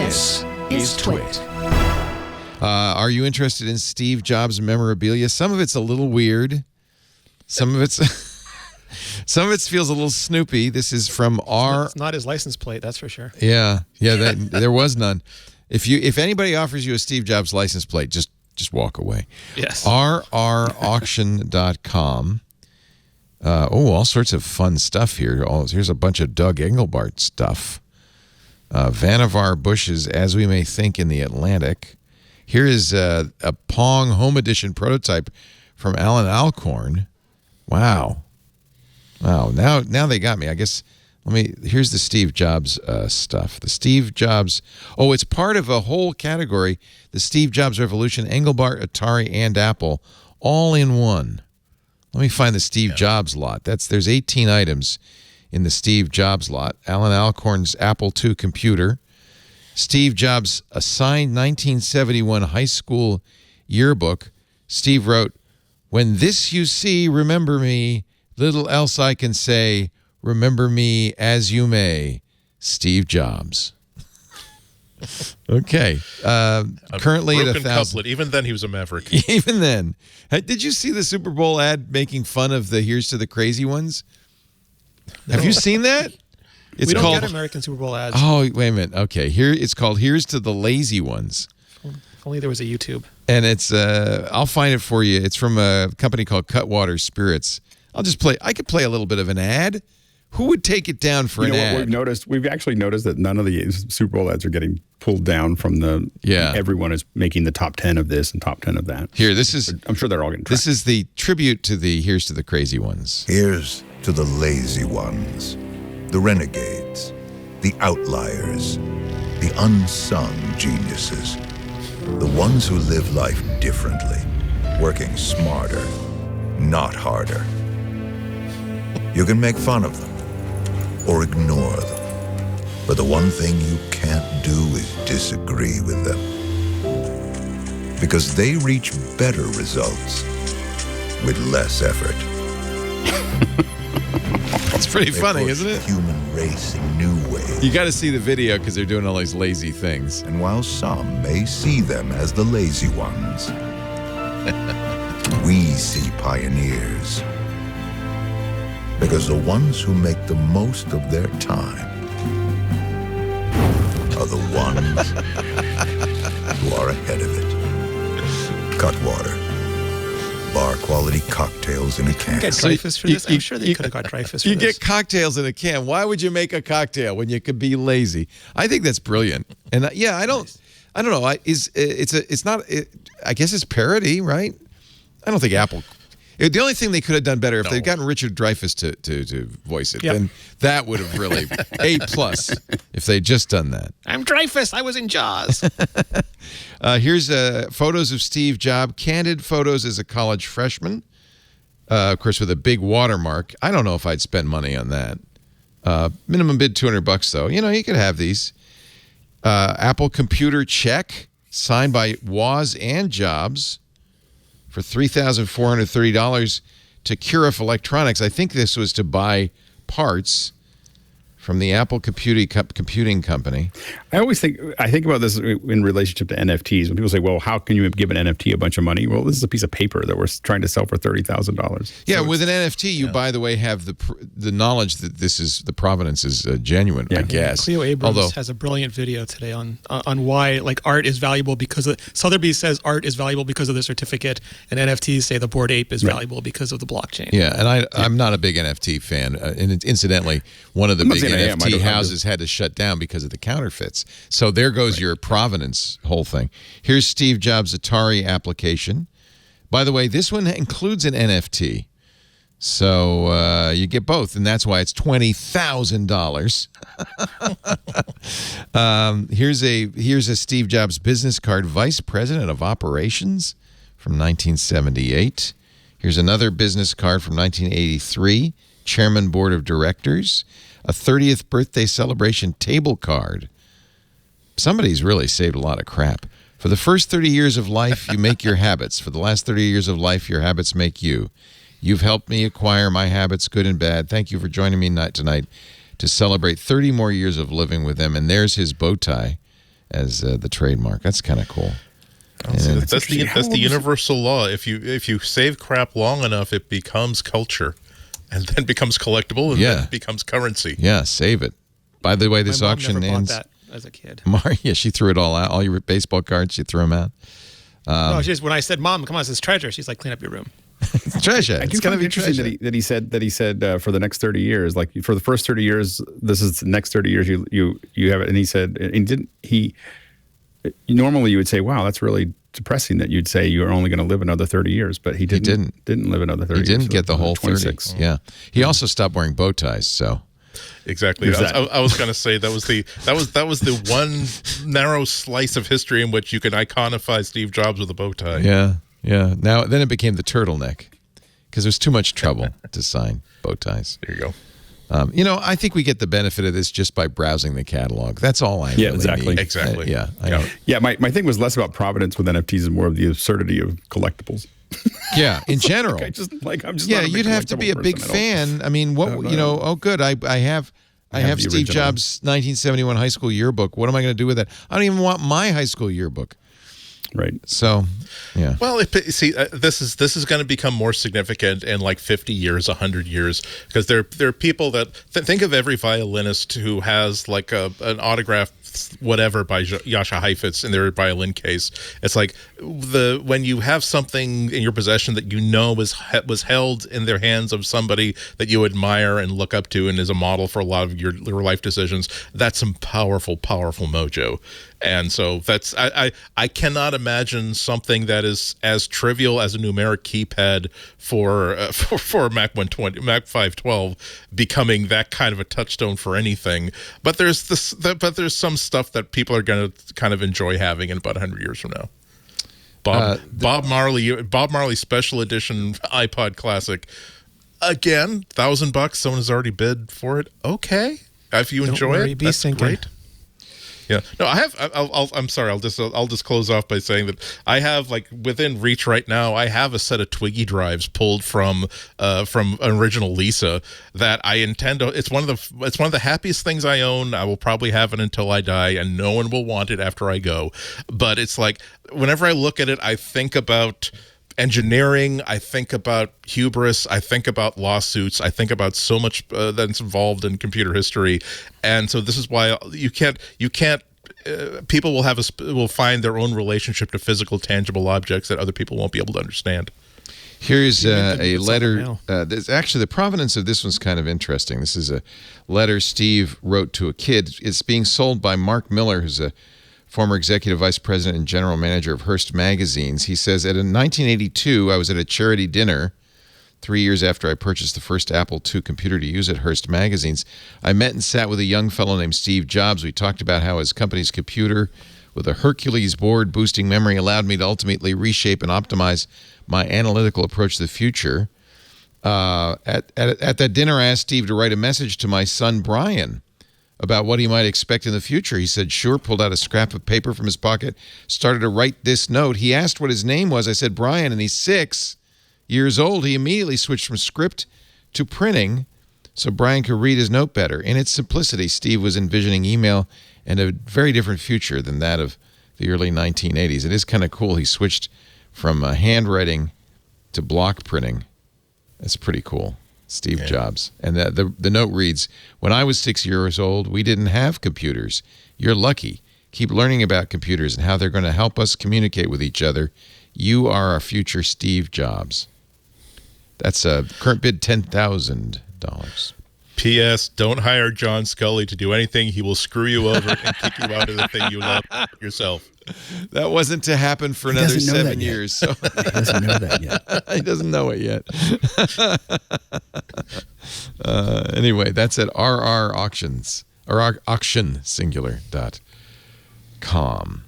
This is TWiT. Are you interested in Steve Jobs memorabilia? Some of it's a little weird. Some of it feels a little snoopy. This is from It's not his license plate, that's for sure. Yeah. There was none. If anybody offers you a Steve Jobs license plate, just walk away. Yes. rrauction.com. All sorts of fun stuff here. Here's a bunch of Doug Engelbart stuff. Vannevar Bush's As We May Think in the Atlantic. Here is a Pong Home Edition prototype from Alan Alcorn. Wow. Now they got me. I guess here's the Steve Jobs stuff. The Steve Jobs. Oh, it's part of a whole category. The Steve Jobs Revolution, Engelbart, Atari, and Apple, all in one. Let me find the Steve Jobs lot. There's 18 items in the Steve Jobs lot. Alan Alcorn's Apple II computer. Steve Jobs' assigned 1971 high school yearbook. Steve wrote, "When this you see, remember me. Little else I can say. Remember me as you may. Steve Jobs." Okay. Currently at 1,000. Couplet. Even then, he was a maverick. Even then. Did you see the Super Bowl ad making fun of the Here's to the Crazy Ones? Have you seen that? We don't get American Super Bowl ads. Oh, wait a minute. Okay. It's called Here's to the Lazy Ones. If only there was a YouTube. And it's I'll find it for you. It's from a company called Cutwater Spirits. I could play a little bit of an ad. Who would take it down for an ad? We've actually noticed that none of the Super Bowl ads are getting pulled down from the. Yeah. Everyone is making the top 10 of this and top 10 of that. Here, I'm sure they're all getting tracked. This is the tribute to the Here's to the Crazy Ones. Here's to the lazy ones, the renegades, the outliers, the unsung geniuses, the ones who live life differently, working smarter, not harder. You can make fun of them or ignore them, but the one thing you can't do is disagree with them, because they reach better results with less effort. It's pretty funny, isn't it? The human race in new ways. You got to see the video because they're doing all these lazy things. And while some may see them as the lazy ones, we see pioneers. Because the ones who make the most of their time are the ones who are ahead of it. Cutwater. Bar quality cocktails in a can. Get Dreyfus for this? I'm sure they could have got Dreyfus for this. You get cocktails in a can. Why would you make a cocktail when you could be lazy? I think that's brilliant. And I don't know. I guess it's parody, right? I don't think Apple. The only thing they could have done better if they'd gotten Richard Dreyfuss to voice it, then that would have really A+ if they'd just done that. I'm Dreyfus. I was in Jaws. Here's photos of Steve Jobs, candid photos as a college freshman, of course with a big watermark. I don't know if I'd spend money on that. Minimum bid $200 though. You could have these. Apple computer check signed by Woz and Jobs for $3,430 to Curif Electronics. I think this was to buy parts from the Apple computing company. I think about this in relationship to NFTs. When people say, well, how can you give an NFT a bunch of money? Well, this is a piece of paper that we're trying to sell for $30,000. Yeah, with an NFT, you, by the way, have the knowledge that the provenance is genuine, I guess. Cleo Abrams has a brilliant video today on why art is valuable because of, Sotheby's says art is valuable because of the certificate, and NFTs say the Bored Ape is valuable because of the blockchain. Yeah, and I'm not a big NFT fan. And incidentally, one of the big NFT houses had to shut down because of the counterfeits. So there goes your provenance whole thing. Here's Steve Jobs' Atari application. By the way, this one includes an NFT. So you get both, and that's why it's $20,000. Here's a Steve Jobs business card, Vice President of Operations from 1978. Here's another business card from 1983, Chairman Board of Directors. A 30th birthday celebration table card. Somebody's really saved a lot of crap. For the first 30 years of life, you make your habits. For the last 30 years of life, your habits make you. You've helped me acquire my habits, good and bad. Thank you for joining me tonight to celebrate 30 more years of living with them. And there's his bow tie as the trademark. That's kind of cool. See, that's the universal law. If you save crap long enough, it becomes culture, and then becomes collectible, and then it becomes currency. Yeah, save it. By the way, this My mom auction never ends. bought that as a kid. Yeah, she threw it all out. All your baseball cards, she threw them out. No, when I said, "Mom, come on, this is treasure," she's like, "Clean up your room." It's treasure. It's going to be interesting that he said for the next 30 years, like for the first 30 years, this is the next 30 years you have it. And he said, normally you would say, wow, that's really depressing that you'd say you're only going to live another 30 years, but he didn't live another 30 years. He didn't get the whole 26. 30. Yeah. He also stopped wearing bow ties, so. Exactly. I was going to say that was the one narrow slice of history in which you can iconify Steve Jobs with a bow tie. Yeah. Yeah. Then it became the turtleneck because there's too much trouble to sign bow ties. There you go. I think we get the benefit of this just by browsing the catalog. That's all I really need. Exactly. My thing was less about provenance with NFTs and more of the absurdity of collectibles. Yeah, in general. I'm just not a big you'd have to be a big fan. I mean, good. I have Steve original. Jobs' 1971 high school yearbook. What am I going to do with that? I don't even want my high school yearbook. Right. So, yeah. Well, this is going to become more significant in like 50 years, 100 years, because there are people that think of every violinist who has like an autograph whatever by Jascha Heifetz in their violin case. It's like when you have something in your possession that you know was held in their hands of somebody that you admire and look up to and is a model for a lot of your life decisions. That's some powerful mojo. And so that's I cannot imagine something that is as trivial as a numeric keypad for Mac 120, Mac 512 becoming that kind of a touchstone for anything. But there's some stuff that people are going to kind of enjoy having in about 100 years from now. Bob Marley special edition iPod Classic. Again, $1,000. Someone has already bid for it. Okay, if you enjoy it, that's great. Yeah. No, I'm sorry. I'll just close off by saying that I have, like, within reach right now, I have a set of Twiggy drives pulled from original Lisa that I intend to. It's one of the happiest things I own. I will probably have it until I die, and no one will want it after I go. But it's like whenever I look at it, I think about engineering, I think about hubris, I think about lawsuits, I think about so much that's involved in computer history, and so this is why you can't. People will find their own relationship to physical, tangible objects that other people won't be able to understand. Here's a letter. Actually, the provenance of this one's kind of interesting. This is a letter Steve wrote to a kid. It's being sold by Mark Miller, who's a former executive vice president and general manager of Hearst Magazines. He says, in 1982, I was at a charity dinner 3 years after I purchased the first Apple II computer to use at Hearst Magazines. I met and sat with a young fellow named Steve Jobs. We talked about how his company's computer with a Hercules board boosting memory allowed me to ultimately reshape and optimize my analytical approach to the future. At that dinner, I asked Steve to write a message to my son, Brian, about what he might expect in the future. He said, sure, pulled out a scrap of paper from his pocket, started to write this note. He asked what his name was. I said, Brian, and he's 6 years old. He immediately switched from script to printing so Brian could read his note better. In its simplicity, Steve was envisioning email and a very different future than that of the early 1980s. It is kind of cool. He switched from handwriting to block printing. That's pretty cool. Steve Jobs. And the note reads, when I was 6 years old, we didn't have computers. You're lucky. Keep learning about computers and how they're going to help us communicate with each other. You are our future Steve Jobs. That's a current bid $10,000. P.S. Don't hire John Scully to do anything. He will screw you over and kick you out of the thing you love yourself. That wasn't to happen for another 7 years. So. He doesn't know that yet. He doesn't know it yet. Anyway, that's at RR Auctions, or auctionsingular.com.